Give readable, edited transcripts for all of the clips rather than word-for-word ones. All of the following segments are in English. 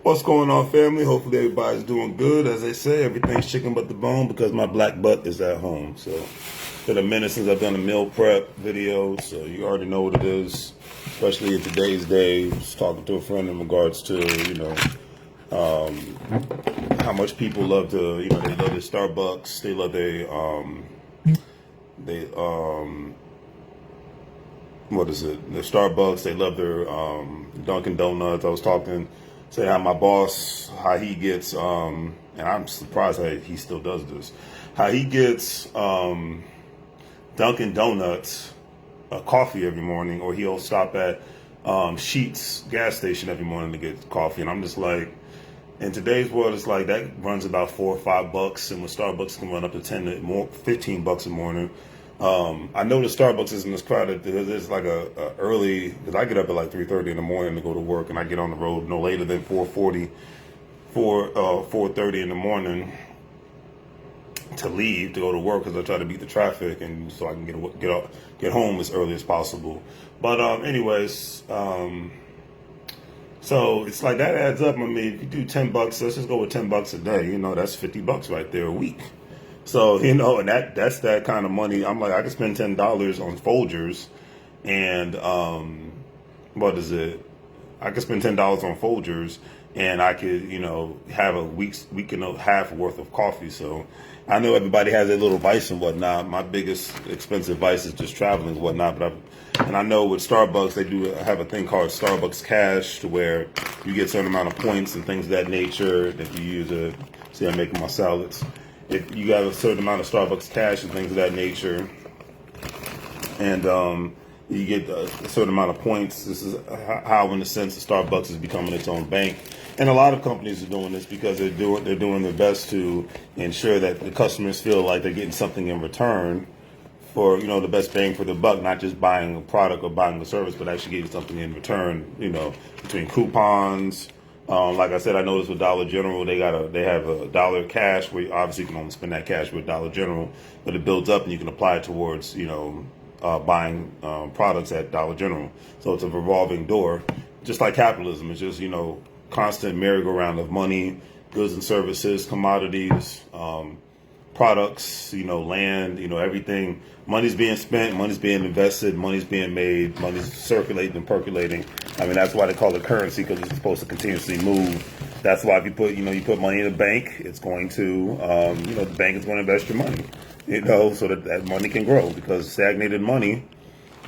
What's going on, family? Hopefully everybody's doing good. As they say, everything's chicken but the bone because my black butt is at home. So it's been a minute since I've done a meal prep video, so you already know what it is, especially in today's day. I was talking to a friend in regards to, how much people love to, they love their Starbucks, they love their, their Starbucks, they love their Dunkin' Donuts. I was talking, say how my boss, how he gets, and I'm surprised how he still does this, how he gets Dunkin' Donuts coffee every morning, or he'll stop at Sheetz gas station every morning to get coffee. And I'm just like, in today's world, it's like that runs about $4 or $5, and with Starbucks can run up to $15 a morning. I know the Starbucks isn't as crowded. It's like a early, because I get up at like 3:30 in the morning to go to work, and I get on the road no later than 4:30 in the morning to leave to go to work, because I try to beat the traffic and so I can get home as early as possible. But anyways, so it's like that adds up. I mean, if you do $10, let's just go with $10 a day. That's $50 right there a week. So, and that's that kind of money. I'm like, I could spend $10 on Folgers, and what is it? I could spend $10 on Folgers, and I could, have a week and a half worth of coffee. So I know everybody has their little vice and whatnot. My biggest expensive vice is just traveling and whatnot. And I know with Starbucks, they do have a thing called Starbucks Cash, to where you get a certain amount of points and things of that nature. If you use it, see, I'm making my salads. If you got a certain amount of Starbucks Cash and things of that nature, and you get a certain amount of points. This is how, in a sense, the Starbucks is becoming its own bank. And a lot of companies are doing this because they're doing their best to ensure that the customers feel like they're getting something in return for, the best bang for the buck, not just buying a product or buying a service, but actually getting something in return, between coupons. Like I said, I noticed with Dollar General, they have a dollar cash, where obviously you can only spend that cash with Dollar General, but it builds up and you can apply it towards, buying products at Dollar General. So it's a revolving door, just like capitalism. It's just, constant merry-go-round of money, goods and services, commodities, products, land, everything. Money's being spent, money's being invested, money's being made, money's circulating and percolating. I mean, that's why they call it currency, because it's supposed to continuously move. That's why if you put, you put money in a bank, it's going to, the bank is going to invest your money, so that money can grow, because stagnated money,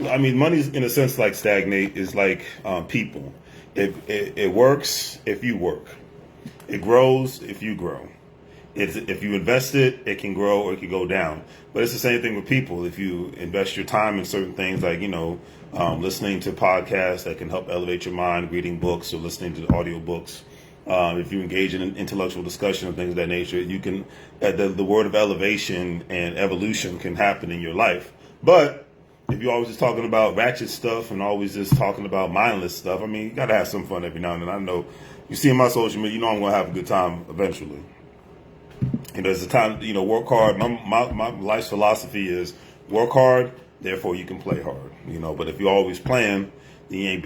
money's in a sense like stagnate, is like people. It works if you work. It grows if you grow. If you invest it, it can grow or it can go down. But it's the same thing with people. If you invest your time in certain things, like, listening to podcasts that can help elevate your mind, reading books or listening to audio books, if you engage in an intellectual discussion of things of that nature, you can, the word of elevation and evolution can happen in your life. But if you're always just talking about ratchet stuff and always just talking about mindless stuff, you got to have some fun every now and then. I know you see in my social media, I'm going to have a good time eventually. There's a time, work hard. My life's philosophy is work hard, therefore you can play hard. But if you're always playing, then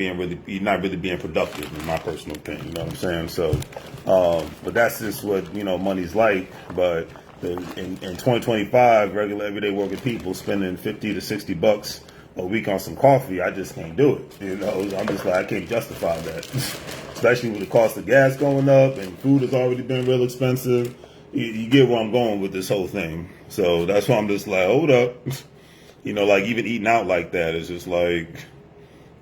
you're not really being productive, in my personal opinion. You know what I'm saying? So, but that's just what money's like. But in 2025, regular everyday working people spending $50 to $60 a week on some coffee, I just can't do it. I'm just like, I can't justify that, especially with the cost of gas going up and food has already been real expensive. You get where I'm going with this whole thing. So that's why I'm just like, hold up. Like even eating out like that is just like,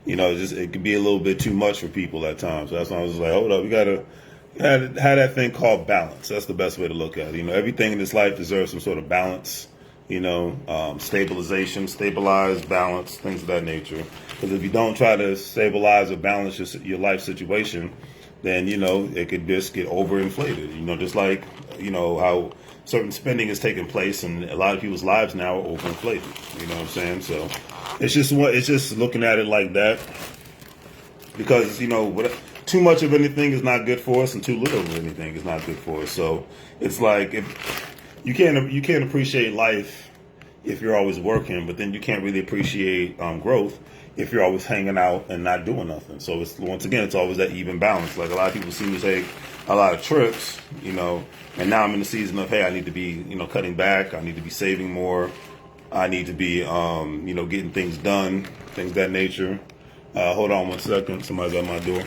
it could be a little bit too much for people at times. So that's why I was just like, hold up, we gotta have that thing called balance. That's the best way to look at it. Everything in this life deserves some sort of balance. Stabilization, stabilize, balance, things of that nature. Because if you don't try to stabilize or balance your life situation, then, it could just get overinflated. Just like, how certain spending is taking place and a lot of people's lives now are overinflated. You know what I'm saying? So it's just looking at it like that, because, too much of anything is not good for us and too little of anything is not good for us. So it's like, if you can't appreciate life if you're always working, but then you can't really appreciate growth if you're always hanging out and not doing nothing. So it's, once again, it's always that even balance. Like, a lot of people see me take a lot of trips, and now I'm in the season of, hey, I need to be, cutting back. I need to be saving more. I need to be, getting things done, things of that nature. Hold on 1 second. Somebody's at my door.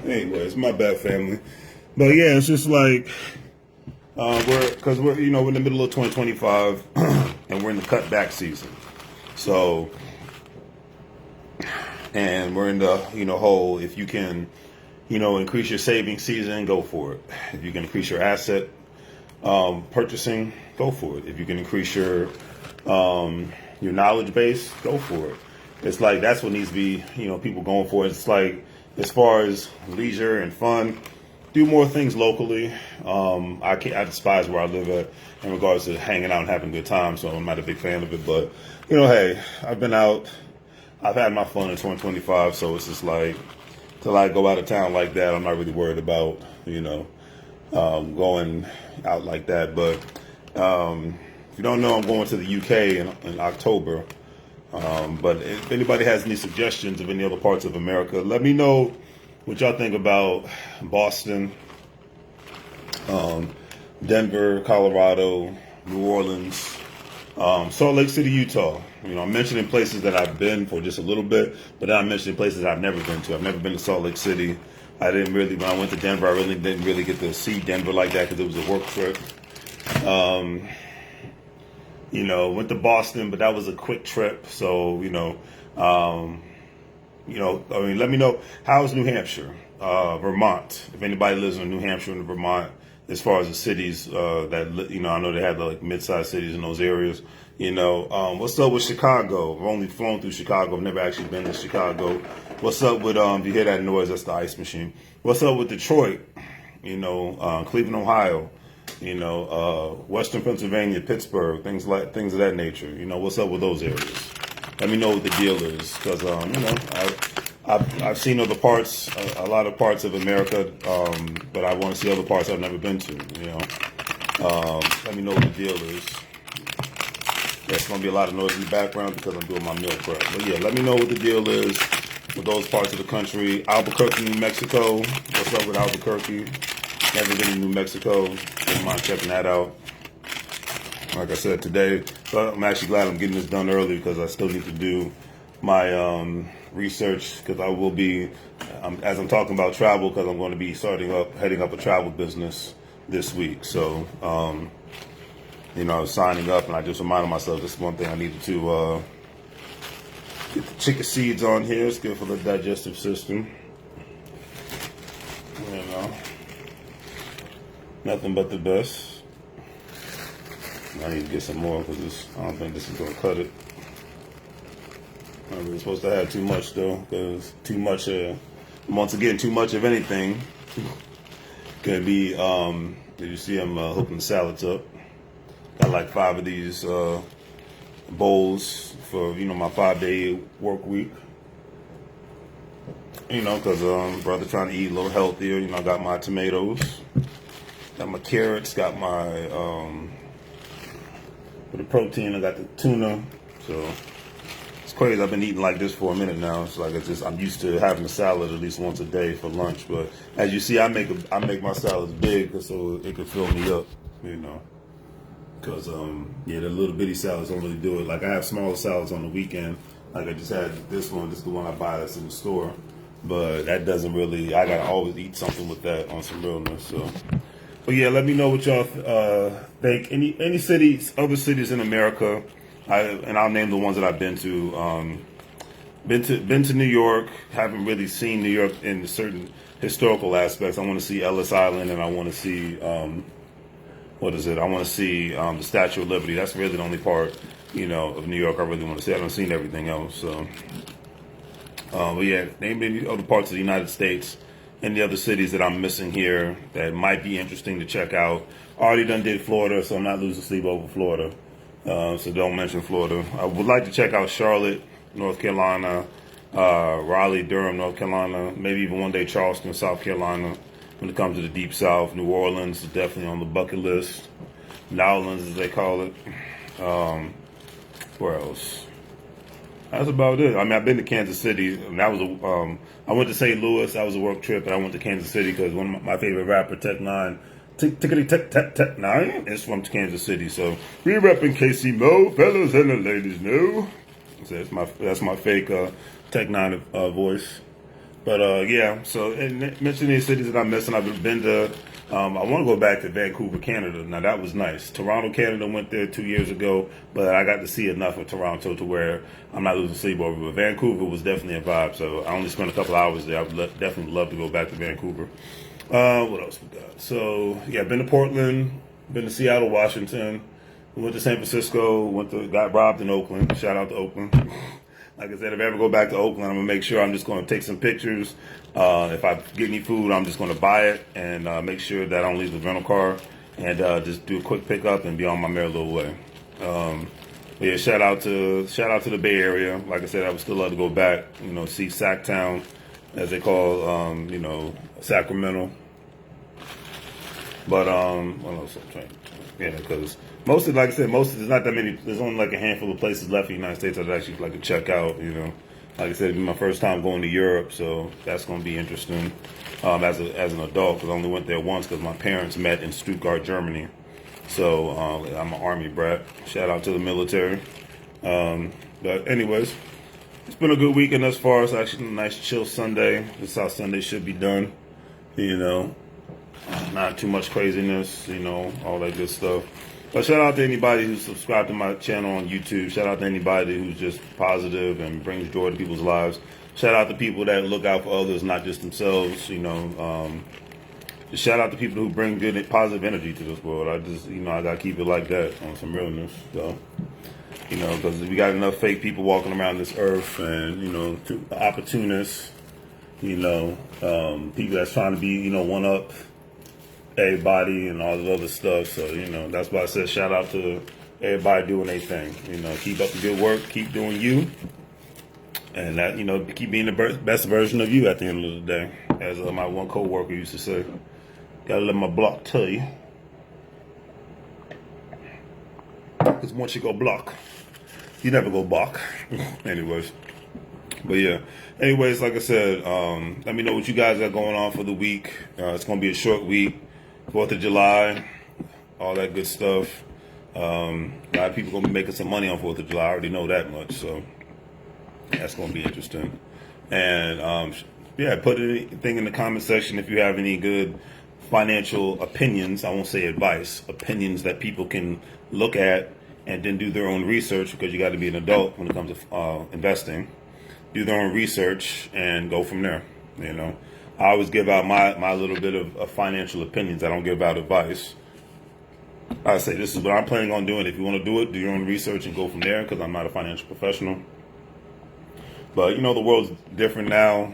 Anyways, my bad, family. But yeah, it's just like we're in the middle of 2025 and we're in the cutback season. So, and we're in the whole, if you can increase your saving season, go for it. If you can increase your asset purchasing, go for it. If you can increase your knowledge base, go for it. It's like that's what needs to be people going for. It's like, as far as leisure and fun, do more things locally. I despise where I live at in regards to hanging out and having a good time, so I'm not a big fan of it. But hey, I've been out. I've had my fun in 2025, so it's just like, till I go out of town like that, I'm not really worried about going out like that. But if you don't know, I'm going to the UK in October. But if anybody has any suggestions of any other parts of America, let me know what y'all think about Boston, Denver, Colorado, New Orleans, Salt Lake City, Utah. I'm mentioning places that I've been for just a little bit, but then I'm mentioning places I've never been to. I've never been to Salt Lake City. When I went to Denver, I really didn't get to see Denver like that because it was a work trip. Went to Boston, but that was a quick trip. So, let me know, how's New Hampshire, Vermont, if anybody lives in New Hampshire and Vermont, as far as the cities that, I know they have like mid-sized cities in those areas. What's up with Chicago? I've only flown through Chicago. I've never actually been to Chicago. What's up with, if you hear that noise, that's the ice machine. What's up with Detroit? Cleveland, Ohio. Western Pennsylvania, Pittsburgh, things of that nature. What's up with those areas? Let me know what the deal is, because I've seen other parts, a lot of parts of America, but I want to see other parts I've never been to. Let me know what the deal is. There's going to be a lot of noise in the background because I'm doing my meal prep. But yeah, let me know what the deal is with those parts of the country. Albuquerque, New Mexico. What's up with Albuquerque? Never been to New Mexico. Don't mind checking that out. Like I said today, so I'm actually glad I'm getting this done early because I still need to do my research, because I will be, as I'm talking about travel, because I'm going to be heading up a travel business this week. So, I was signing up, and I just reminded myself this is one thing I needed to get the chicken seeds on here. It's good for the digestive system. Nothing but the best. I need to get some more because I don't think this is going to cut it. I'm really supposed to have too much though, because too much, once again, too much of anything can be, did you see I'm hooking the salads up? Got like 5 of these bowls for, my 5-day work week. Because brother trying to eat a little healthier. I got my tomatoes, got my carrots, got my, for the protein, I got the tuna. So it's crazy. I've been eating like this for a minute now. It's like I'm used to having a salad at least once a day for lunch. But as you see, I make my salads big so it can fill me up, Because the little bitty salads don't really do it. Like I have smaller salads on the weekend. Like I just had this one. This is the one I buy that's in the store. But that doesn't really. I gotta always eat something with that on some realness. So But yeah, let me know what y'all think. Any cities, other cities in America, and I'll name the ones that I've been to. Been to New York. Haven't really seen New York in certain historical aspects. I want to see Ellis Island, and I want to see what is it? I want to see the Statue of Liberty. That's really the only part, of New York I really want to see. I haven't seen everything else. So, but yeah, name any other parts of the United States and the other cities that I'm missing here that might be interesting to check out. Already done did Florida, so I'm not losing sleep over Florida. So don't mention Florida. I would like to check out Charlotte, North Carolina, Raleigh, Durham, North Carolina, maybe even one day Charleston, South Carolina. When it comes to the Deep South, New Orleans is definitely on the bucket list. New Orleans, as they call it. Where else? That's about it. I mean, I've been to Kansas City, and that was I went to St. Louis. That was a work trip, and I went to Kansas City because one of my favorite rapper, Tech Nine, Tech Nine, is from Kansas City. So we repping KC Mo, fellas and the ladies know. So that's my fake Tech Nine voice. But yeah, so and mentioning these cities that I'm missing, I've been to. I want to go back to Vancouver, Canada. Now that was nice. Toronto, Canada, went there 2 years ago, but I got to see enough of Toronto to where I'm not losing sleep over. But Vancouver was definitely a vibe. So I only spent a couple hours there. I would definitely love to go back to Vancouver. What else we got? So yeah, been to Portland, been to Seattle, Washington, went to San Francisco, got robbed in Oakland. Shout out to Oakland. Like I said, if I ever go back to Oakland, I'm going to make sure I'm just going to take some pictures. If I get any food, I'm just going to buy it and make sure that I don't leave the rental car and just do a quick pickup and be on my merry little way. But yeah, shout out to the Bay Area. Like I said, I would still love to go back, see Sacktown, as they call, Sacramento. But what else I'm trying? Yeah, because mostly, like I said, there's not that many. There's only like a handful of places left in the United States I'd actually like to check out. Like I said, it'd be my first time going to Europe, so that's going to be interesting as an adult. Because I only went there once because my parents met in Stuttgart, Germany. So I'm an Army brat. Shout out to the military. But anyways, it's been a good weekend thus far. It's actually a nice chill Sunday. This is how Sunday should be done. Not too much craziness, all that good stuff. But shout out to anybody who's subscribed to my channel on YouTube. Shout out to anybody who's just positive and brings joy to people's lives. Shout out to people that look out for others, not just themselves. Shout out to people who bring good, positive energy to this world. I gotta keep it like that on some realness. So, because we got enough fake people walking around this earth, and opportunists. People that's trying to be, one up everybody and all this other stuff. So, that's why I said shout out to everybody doing their thing. Keep up the good work, keep doing you. And that, keep being the best version of you at the end of the day. As my one co-worker used to say. Gotta let my block tell you. Because once you go block, you never go block. Anyways. But yeah. Anyways, like I said, let me know what you guys got going on for the week. It's going to be a short week. 4th of July, all that good stuff. A lot of people going to be making some money on 4th of July. I already know that much, so that's going to be interesting. And, put anything in the comment section if you have any good financial opinions. I won't say advice. Opinions that people can look at and then do their own research, because you got to be an adult when it comes to investing. Do their own research and go from there, I always give out my little bit of financial opinions. I don't give out advice. I say this is what I'm planning on doing. If you want to do it, do your own research and go from there, because I'm not a financial professional. But, the world's different now.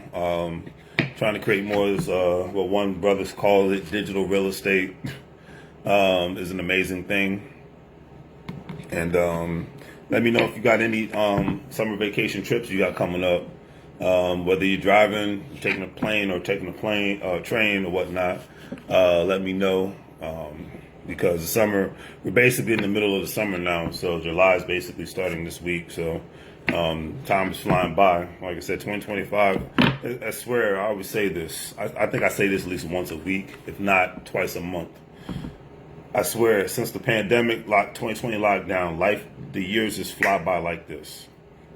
Trying to create more is what one brother calls it, digital real estate, is an amazing thing. And let me know if you got any summer vacation trips you got coming up. Whether you're driving, taking a plane, or taking a train or whatnot, let me know. Because the summer, we're basically in the middle of the summer now. So July is basically starting this week. So time is flying by. Like I said, 2025, I swear, I always say this. I think I say this at least once a week, if not twice a month. I swear, since the pandemic, 2020 lockdown, the years just fly by like this.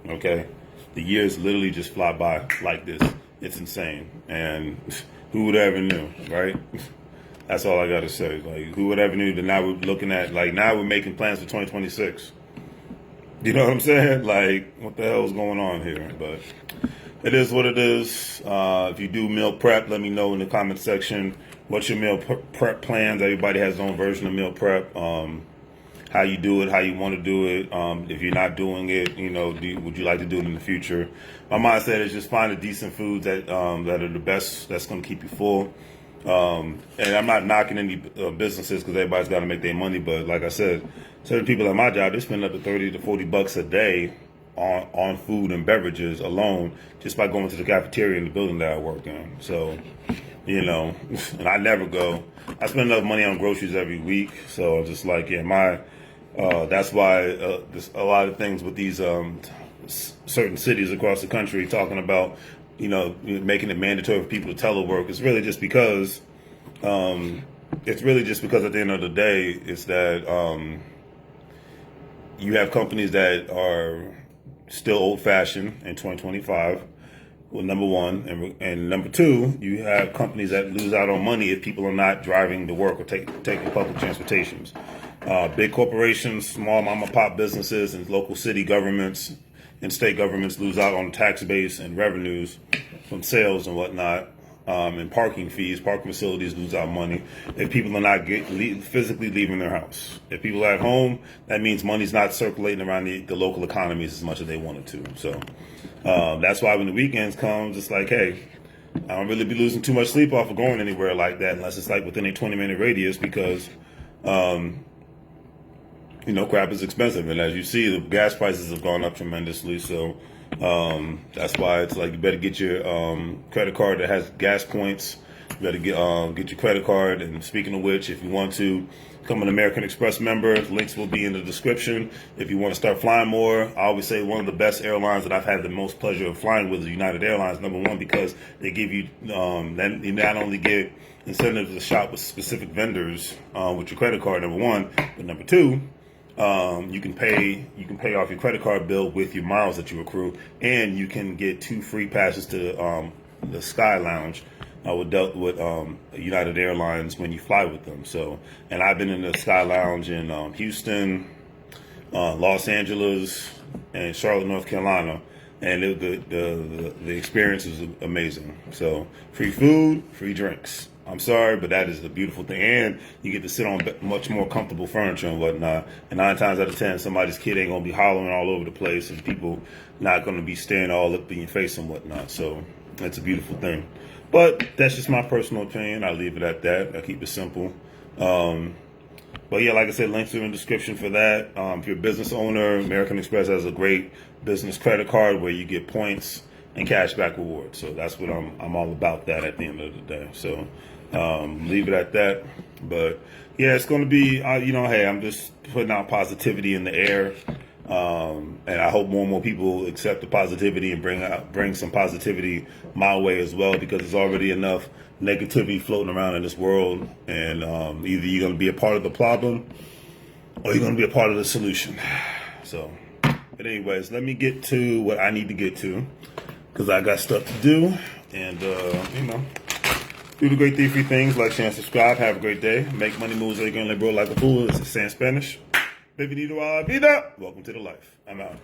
Okay? The years literally just fly by like this. It's insane. And who would ever knew, right? That's all I gotta say. Like, who would ever knew that now we're looking at, like, now we're making plans for 2026. You know what I'm saying? Like, what the hell is going on here? But it is what it is. If you do meal prep, let me know in the comment section. What's your meal prep plans? Everybody has their own version of meal prep. How you do it, how you want to do it. If you're not doing it, you know, would you like to do it in the future? My mindset is just find a decent foods that are the best, that's going to keep you full. And I'm not knocking any businesses because everybody's got to make their money. But like I said, certain people at my job, they spend up to 30 to 40 bucks a day on food and beverages alone just by going to the cafeteria in the building that I work in. So, you know, and I never go. I spend enough money on groceries every week. So I'm just like, yeah, that's why there's a lot of things with these certain cities across the country talking about, you know, making it mandatory for people to telework. It's really just because at the end of the day, it's that you have companies that are still old-fashioned in 2025. Well, number one, and number two, you have companies that lose out on money if people are not driving to work or taking public transportations. Big corporations, small mom and pop businesses, and local city governments and state governments lose out on tax base and revenues from sales and whatnot, and parking fees. Parking facilities lose out money if people are not physically leaving their house. If people are at home, that means money's not circulating around the local economies as much as they wanted to. So that's why when the weekends come, it's like, hey, I don't really be losing too much sleep off of going anywhere like that unless it's like within a 20-minute radius because you know, crap is expensive, and as you see, the gas prices have gone up tremendously. So that's why it's like you better get your credit card that has gas points. You better get your credit card. And speaking of which, if you want to become an American Express member, links will be in the description. If you want to start flying more, I always say one of the best airlines that I've had the most pleasure of flying with is United Airlines. Number one, because they give you you not only get incentives to shop with specific vendors with your credit card. Number one, but number two, you can pay off your credit card bill with your miles that you accrue, and you can get 2 free passes to the Sky Lounge with United Airlines when you fly with them. So, and I've been in the Sky Lounge in Houston, Los Angeles, and Charlotte, North Carolina, and the experience is amazing. So, free food, free drinks. I'm sorry, but that is the beautiful thing. And you get to sit on much more comfortable furniture and whatnot. And 9 times out of 10, somebody's kid ain't going to be hollering all over the place, and people not going to be staring all up in your face and whatnot. So that's a beautiful thing. But that's just my personal opinion. I leave it at that. I keep it simple. But yeah, like I said, links are in the description for that. If you're a business owner, American Express has a great business credit card where you get points and cashback rewards. So that's what I'm all about that at the end of the day. So leave it at that. But yeah, it's going to be, you know, hey, I'm just putting out positivity in the air. And I hope more and more people accept the positivity and bring some positivity my way as well, because there's already enough negativity floating around in this world. And either you're going to be a part of the problem or you're going to be a part of the solution. So, but anyways, let me get to what I need to get to, because I got stuff to do. And, you know, do the great 3 free things, like, share, and subscribe. Have a great day. Make money moves so you can live, bro, like a fool. It's in Spanish. Bienvenido a la vida. Welcome to the life. I'm out.